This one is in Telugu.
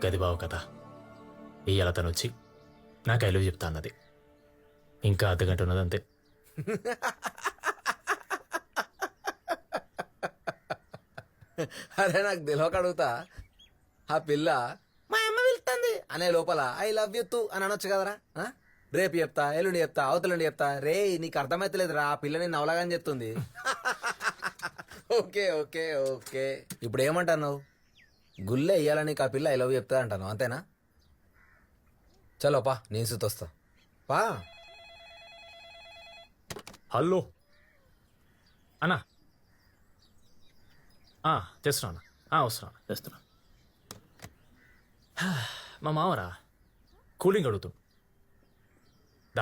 గది బావు కదా ఇయ్యాల తను వచ్చి నాకు ఐ లవ్ చెప్తా అన్నది. ఇంకా అర్ధగంట ఉన్నది అంతే. అరే నాకు తెలియక అడుగుతా, ఆ పిల్ల మా అమ్మ వెళ్తుంది అనే లోపల ఐ లవ్ యూ తూ అని అనొచ్చు కదరా? ఆ? రేపు చెప్తా, ఎల్లుండి చెప్తా, అవతలుండి చెప్తా. రే నీకు అర్థమైతలేదురా, ఆ పిల్ల నేను అవలాగని చెప్తుంది. ఓకే ఓకే ఓకే, ఇప్పుడు ఏమంటావు నువ్వు? గుళ్ళే ఇయ్యాలని నీకు ఆ పిల్ల ఐ లవ్ చెప్తా అంటాను, అంతేనా? చలో పా, నేను సుతొస్తా పా. హలో అన్నా, చేస్తున్నా వస్తున్నా. మా మావరా కూలింగ్ అడుగుతాడు.